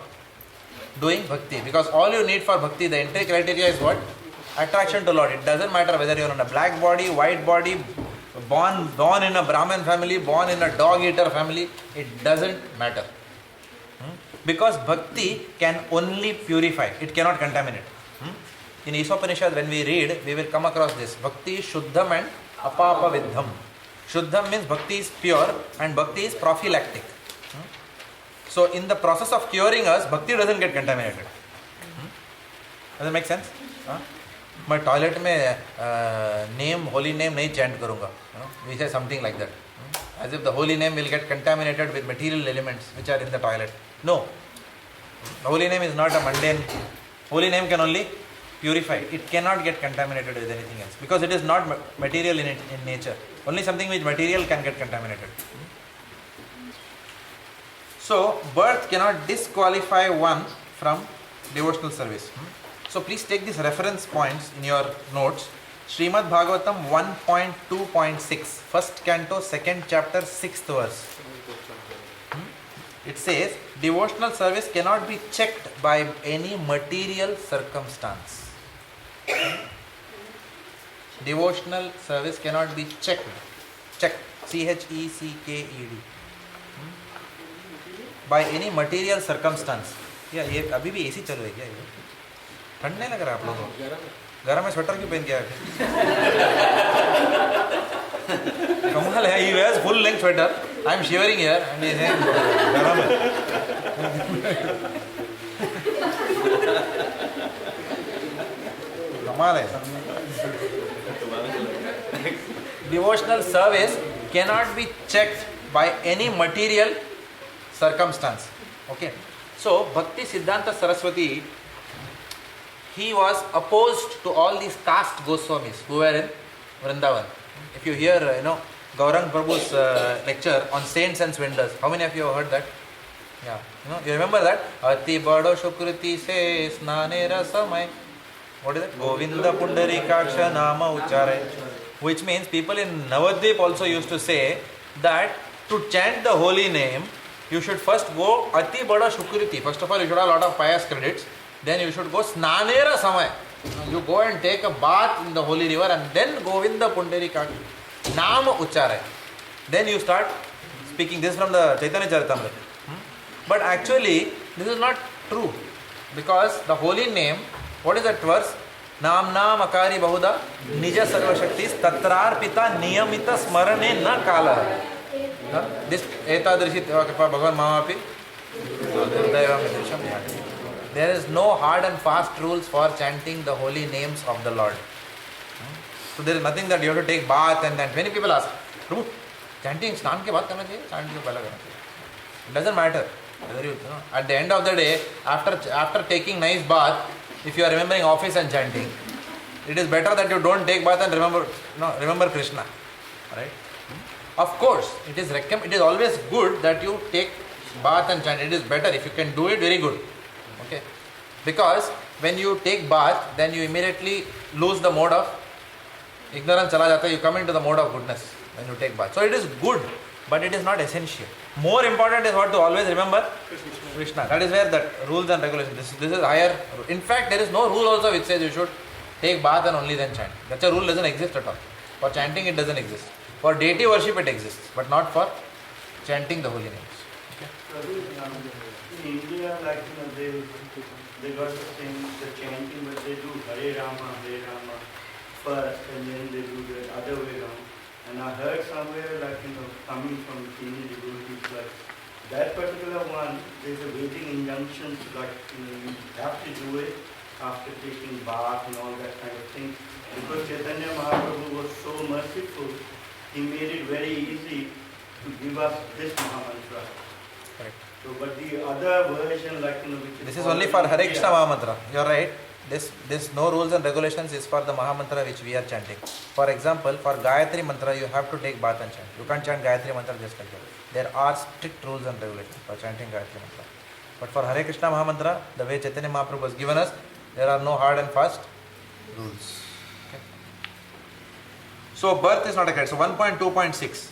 doing bhakti. Because all you need for bhakti, the entry criteria is what? Attraction to Lord. It doesn't matter whether you are in a black body, white body, born in a Brahmin family, born in a dog eater family, it doesn't matter. Because bhakti can only purify, it cannot contaminate. In Isopanisad, when we read, we will come across this. Bhakti is Shuddham and Apapa Vidham. Shuddham means bhakti is pure and bhakti is prophylactic. So in the process of curing us, bhakti doesn't get contaminated. Does it make sense? मैं toilet में name holy name नहीं chant करूँगा. We say something like that. As if the holy name will get contaminated with material elements which are in the toilet. No. The holy name is not a mundane. Holy name can only purify. It cannot get contaminated with anything else because it is not material in nature. Only something which material can get contaminated. So birth cannot disqualify one from devotional service. So please take these reference points in your notes. Srimad Bhagavatam 1.2.6, first canto, second chapter, 6th verse. It says, devotional service cannot be checked by any material circumstance. Devotional service cannot be checked. Checked. CHECKED. By any material circumstance. Yeah, ये अभी भी AC चल रही है क्या ये? ठंड नहीं लग रहा आप लोगों को? गरम में स्वेटर क्यों पहन के आए? कमाल है. He wears full length sweater. I am shivering here and he is saying गरम है. कमाल है. Devotional service cannot be checked by any material circumstance. Okay. So Bhaktisiddhanta Saraswati, he was opposed to all these caste Goswamis who were in Vrindavan. If you hear, Gaurang Prabhu's lecture on saints and swindlers, how many of you have heard that? Yeah, you remember that? Ati bado shukriti se snane rasamay. What is it? Govinda Pundarikaksha nama uchare. Which means people in Navadvip also used to say that to chant the holy name, you should first go Ati bada shukriti. First of all, you should have a lot of pious credits. Then you should go snanera samay. You go and take a bath in the holy river and then Govinda Pundarikaksha nama uchare. Then you start speaking. This is from the Chaitanya Charitamrita. But actually, this is not true. Because the holy name, what is that verse? Nam Nam Akari Bahuda Nija Sarva Shaktis Tatrar Pita Niyamita Smarane Na Kala. This Etadrishi Bhagavan Mamapi. There is no hard and fast rules for chanting the holy names of the Lord. So there is nothing that you have to take bath and then many people ask, Prabhu, chanting snan ke baat karna chahiye, chanting ke pehla karna chahiye. It doesn't matter. At the end of the day, after taking nice bath, if you are remembering office and chanting, it is better that you don't take bath and remember Krishna. Right? Of course, it is always good that you take bath and chant. It is better if you can do it, very good. Okay? Because when you take bath, then you immediately lose the mode of ignorance. You come into the mode of goodness when you take bath. So it is good, but it is not essential. More important is what to always remember Krishna. That is where the rules and regulations. This is higher. In fact, there is no rule also which says you should take bath and only then chant. Such a rule doesn't exist at all. For chanting, it doesn't exist. For deity worship, it exists, but not for chanting the holy names. Okay? In India, they got the chanting, but they do Hare Rama first, and then they do the other way around. And I heard somewhere, coming from senior devotees, that particular one, there's a waiting injunction, you have to do it after taking bath and all that kind of thing. Because Chaitanya Mahaprabhu was so merciful, he made it very easy to give us this Mahamantra. Correct. So, but the other version, which this is only for Hare Krishna Mahamantra. You are right. This no rules and regulations is for the Mahamantra which we are chanting. For example, for Gayatri Mantra, you have to take bath and chant. You can't chant Gayatri Mantra just like that. There are strict rules and regulations for chanting Gayatri Mantra. But for Hare Krishna Mahamantra, the way Chaitanya Mahaprabhu has given us, there are no hard and fast rules. Okay. So birth is not a correct. So 1.2.6.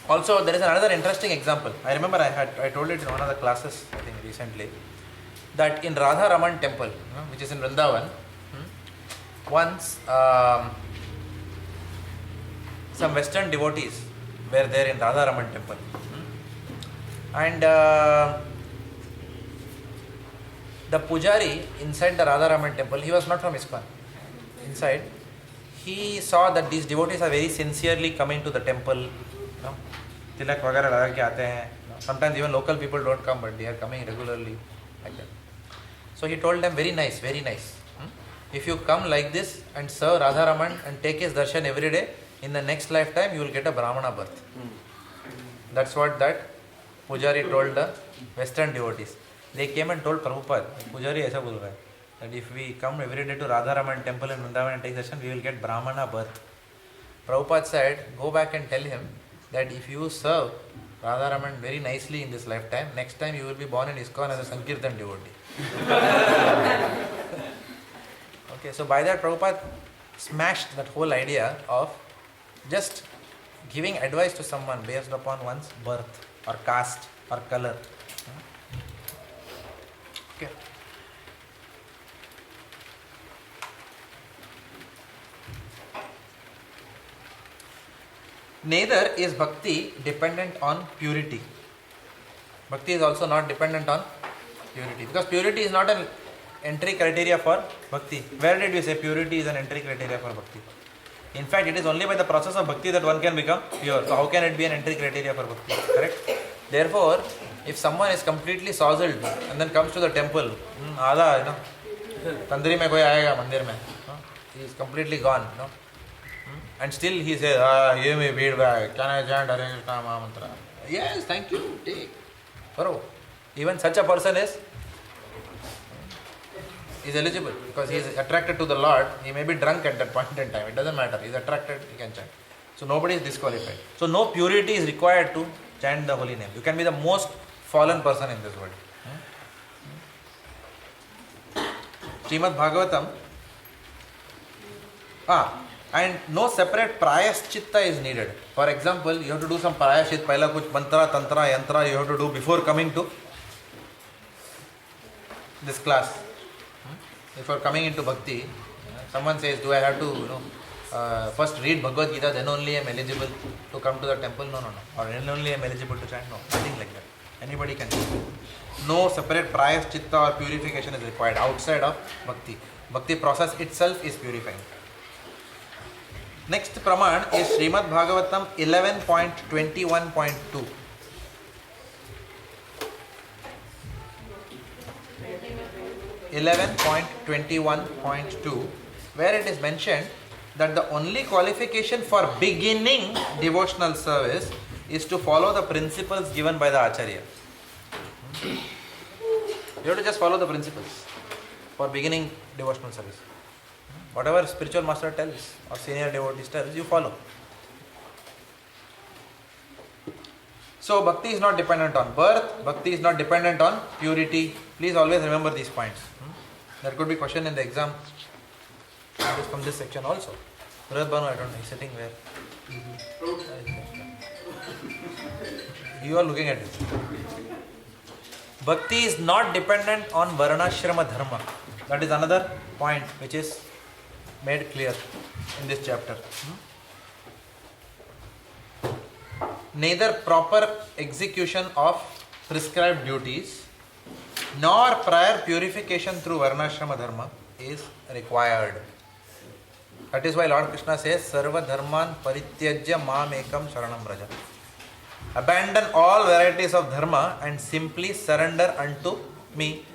Also, there is another interesting example. I remember I told it in one of the classes, I think recently, that in Radha Raman temple, which is in Vrindavan, once some Western devotees were there in Radha Raman temple. And the pujari inside the Radha Raman temple, he was not from ISKCON. Inside, he saw that these devotees are very sincerely coming to the temple. तिलक वगैरह लगा के आते हैं, Sometimes even local people don't come, but they are coming regularly like that. So he told them, very nice, very nice. If you come like this and serve Radharaman and take his darshan every day, in the next lifetime you will get a Brahmana birth. That's what that Pujari told the Western devotees. They came and told Prabhupada, Pujari aisa bol raha hai, that if we come every day to Radharaman temple in Vrindavan and take darshan, we will get Brahmana birth. Prabhupada said, go back and tell him that if you serve Radharaman very nicely in this lifetime, next time you will be born in ISKCON as a Sankirtan devotee. Okay, so by that Prabhupada smashed that whole idea of just giving advice to someone based upon one's birth or caste or color. Okay. Neither is bhakti dependent on purity. Bhakti is also not dependent on purity, because purity is not an entry criteria for bhakti. Where did we say purity is an entry criteria for bhakti? In fact, it is only by the process of bhakti that one can become pure. So how can it be an entry criteria for bhakti? Correct? Therefore, if someone is completely sozzled and then comes to the temple, आधा तंदरी में कोई आएगा मंदिर में, he is completely gone, and still he says, give me feedback, can I chant Hare Krishna Mahamantra? Yes, thank you, take. Bro, even such a person is eligible, because he is attracted to the Lord. He may be drunk at that point in time, it doesn't matter, he is attracted, he can chant. So nobody is disqualified. So no purity is required to chant the holy name. You can be the most fallen person in this world. Srimad Bhagavatam, and no separate prayaschitta is needed. For example, you have to do some prayashit, pahla kuch mantra, tantra, yantra you have to do before coming to this class. Before coming into bhakti, someone says, do I have to first read Bhagavad Gita, then only I am eligible to come to the temple? No. Or then only I am eligible to chant? No, nothing like that. Anybody can do it. No separate prayaschitta or purification is required outside of bhakti. Bhakti process itself is purifying. Next praman is Srimad Bhagavatam 11.21.2. Where it is mentioned that the only qualification for beginning devotional service is to follow the principles given by the Acharya. You have to just follow the principles for beginning devotional service. Whatever spiritual master tells or senior devotees tells, you follow. So bhakti is not dependent on birth, bhakti is not dependent on purity. Please always remember these points. There could be question in the exam from this section also. Bharat Bhanu, I don't know, he's sitting where? You are looking at it. Bhakti is not dependent on varnashrama dharma. That is another point which is made clear in this chapter. Neither proper execution of prescribed duties nor prior purification through varnashrama dharma is required. That is why Lord Krishna says, Sarva dharman parityajya mam ekam sharanam raja. Abandon all varieties of dharma and simply surrender unto me.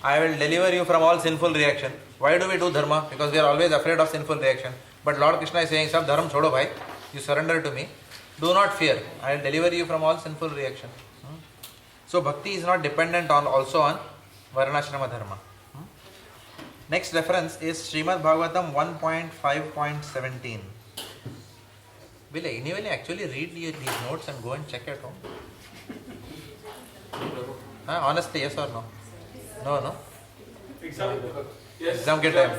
I will deliver you from all sinful reaction. Why do we do dharma? Because we are always afraid of sinful reaction. But Lord Krishna is saying, Sab dharma chodo bhai, you surrender to me. Do not fear. I will deliver you from all sinful reaction. So bhakti is not dependent on also on varnashrama dharma. Next reference is Srimad Bhagavatam 1.5.17. Will anyone actually read these notes and go and check at home? Honestly, yes or no? No? Exam ke time.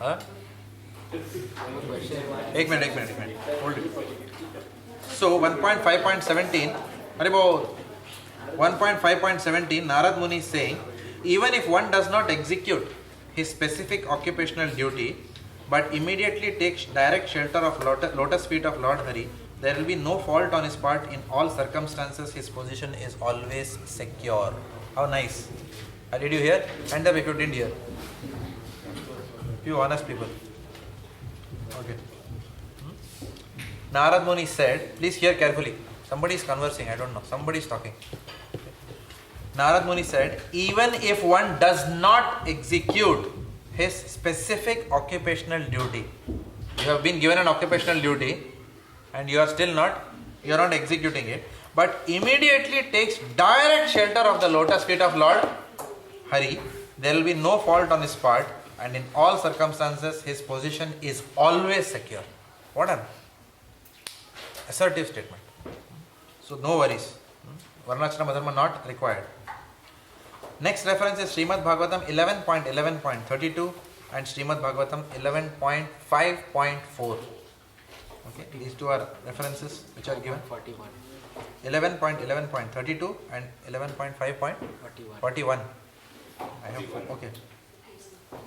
Yeah. Ek minute. Hold it. So 1.5.17. 1.5.17, Narad Muni is saying, even if one does not execute his specific occupational duty, but immediately takes direct shelter of lotus feet of Lord Hari, there will be no fault on his part. In all circumstances, his position is always secure. How nice. Did you hear? Hand up if you didn't hear. Few honest people. Okay. Narad Muni said, please hear carefully. Somebody is conversing, I don't know. Somebody is talking. Narad Muni said, even if one does not execute his specific occupational duty, you have been given an occupational duty and you are not executing it, but immediately takes direct shelter of the lotus feet of Lord Hari, there will be no fault on his part, and in all circumstances his position is always secure. What an assertive statement. So no worries. Varnashrama dharma not required. Next reference is Srimad Bhagavatam 11.11.32 and Srimad Bhagavatam 11.5.4. Okay, these two are references which are given. 41. 11.11.32 and 11.5.41. I have four. Okay.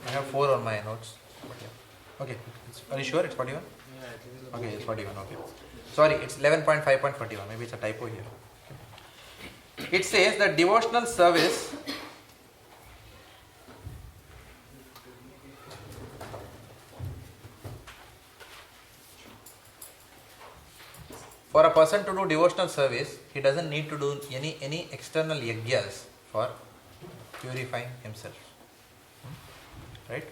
I have 4 on my notes. Okay. Are you sure it's 41? Yeah, I think it's Okay, it's 41. Okay. Sorry, it's 11.5.41. Maybe it's a typo here. Okay. It says that devotional service for a person to do devotional service, he doesn't need to do any external yajnas for purifying himself. Right?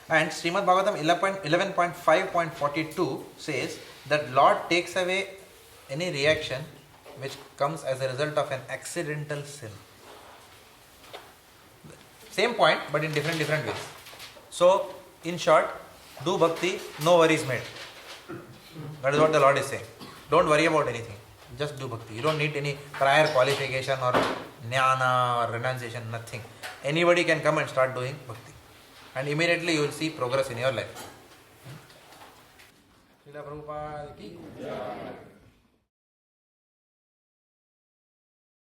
And Srimad Bhagavatam 11.5.42 says that Lord takes away any reaction which comes as a result of an accidental sin. Same point, but in different ways. So, in short, do bhakti, no worries made. That is what the Lord is saying. Don't worry about anything. Just do bhakti. You don't need any prior qualification or jnana or renunciation, nothing. Anybody can come and start doing bhakti. And immediately you will see progress in your life. Srila Prabhupada ki jai.